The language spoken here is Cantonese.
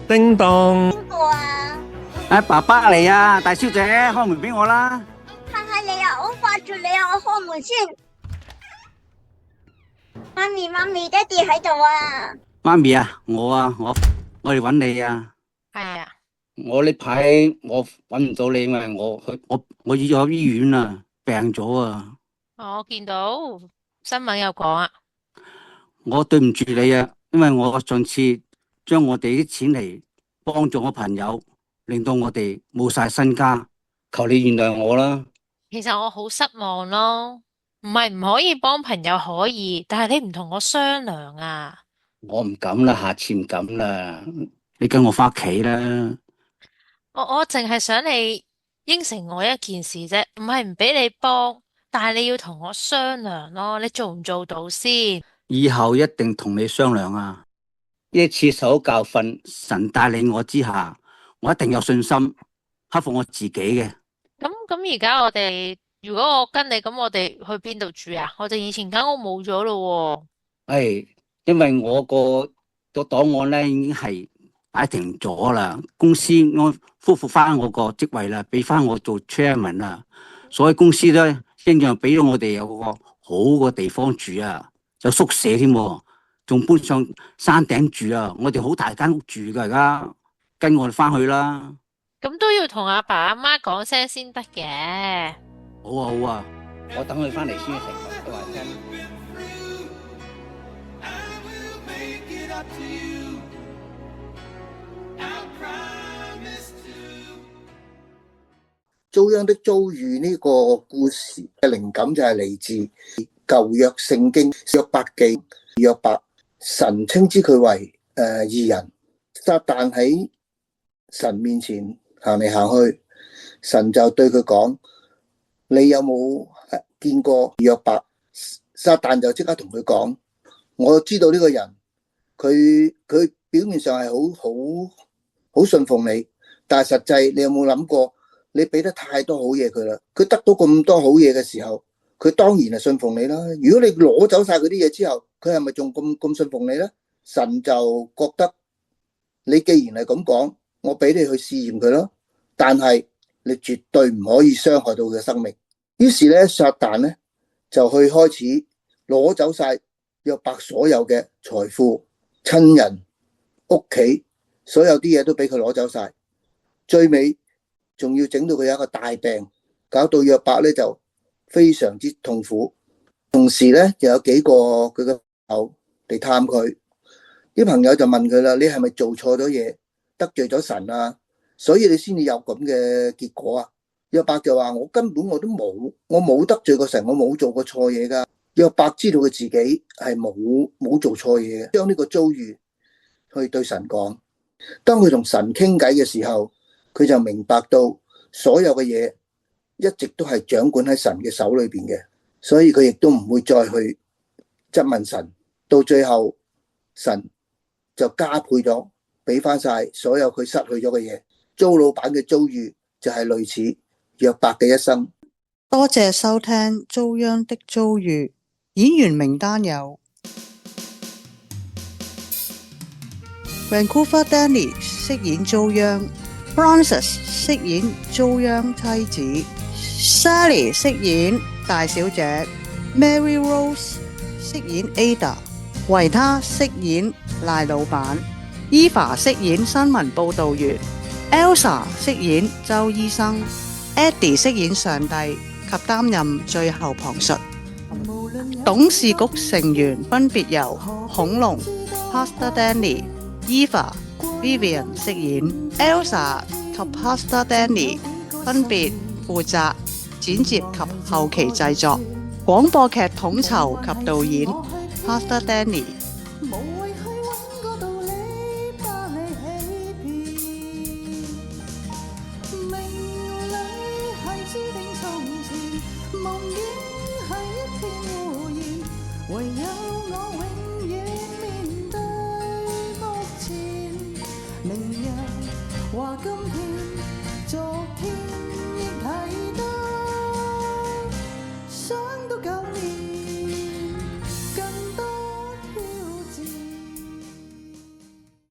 叮當，邊個啊？爸爸嚟啊！大小姐，開門俾我啦！係你啊，我掛住你啊，我開門先。媽咪，爹哋喺度啊！媽咪啊，我嚟揾你啊！係啊，我呢排我揾唔到你，因為我要入醫院啊，病咗啊！我見到新聞有講啊。我對唔住你啊，因為我上次將我哋啲錢嚟幫助我朋友，令到我哋冇晒身家，求你原諒我啦。其實我好失望咯，唔係唔可以幫朋友可以，但係你唔同我商量啊。我唔敢啦，下次唔敢啦。你跟我翻屋企啦。我淨係想你應承我一件事啫，唔係唔俾你幫，但係你要同我商量咯。你做唔做到先？以後一定同你商量啊！呢一次受教訓，神帶領我之下，我一定有信心克服我自己嘅。咁而家我哋如果我跟你，咁我哋去邊度住啊？我哋以前間屋冇咗咯係因為我個檔案咧已經係擺停咗啦，公司我恢復翻我個職位啦，俾翻我做 chairman 啦，所以公司咧一樣俾咗我哋有個好個地方住啊，有宿舍添，仲搬上山頂住啊！我哋好大間屋住噶，而家跟我哋翻去啦。喎。咁都要同阿爸阿媽講聲先得嘅。好啊好啊，我等佢翻嚟先食。佢話聽。遭殃的遭遇呢個故事嘅靈感就係嚟自舊約聖經約伯記。約伯神稱之佢為義人，撒旦喺神面前行嚟行去，神就對佢講：你有冇見過約伯？撒旦就即刻同佢講：我知道呢個人，佢表面上係好信奉你，但係實際你有冇諗過？你俾得太多好嘢佢啦，佢得到咁多好嘢嘅時候，佢當然係信奉你啦。如果你攞走晒嗰啲嘢之後，佢係咪仲咁信奉你呢？神就覺得你既然係咁講，我俾你去試驗佢咯，但係你絕對唔可以傷害到佢嘅生命。於是咧，撒旦咧就去開始攞走晒約伯所有嘅財富、親人、屋企，所有啲嘢都俾佢攞走晒，最尾仲要整到佢有一個大病，搞到約伯咧就非常之痛苦。同時咧，又有幾個佢嘅朋友嚟探佢，啲朋友就問佢啦：你係咪做錯咗嘢，得罪咗神啊？所以你先至有咁嘅結果啊？約伯就話：我根本我冇得罪過神，我冇做過錯嘢噶。約伯知道佢自己係冇做錯嘢嘅，將呢個遭遇去對神講。當佢同神傾偈嘅時候，佢就明白到所有嘅嘢一直都係掌管喺神嘅手裏邊嘅，所以佢亦都唔會再去質問神。到最後，神就加倍咗俾翻晒所有佢失去咗嘅嘢。租老闆嘅遭遇就係類似約伯嘅一生。多謝收聽《遭殃的遭遇》，演員名單有 Vancouver Danny 飾演遭殃，Francis 飾演遭殃妻子，Sally 飾演大小姐，Mary Rose 飾演 Ada， 維他飾演賴老闆，Eva 飾演新聞報導員，Elsa 飾演周醫生，Eddie 飾演上帝及擔任最後旁述。董事局成員分別由恐龍、Pastor Danny、Eva、Vivian 飾演，Elsa 及 Pastor Danny 分別負責剪接及後期製作，廣播劇統籌及導演 Pastor Danny。唯有我永遠面對目前，明日話今天。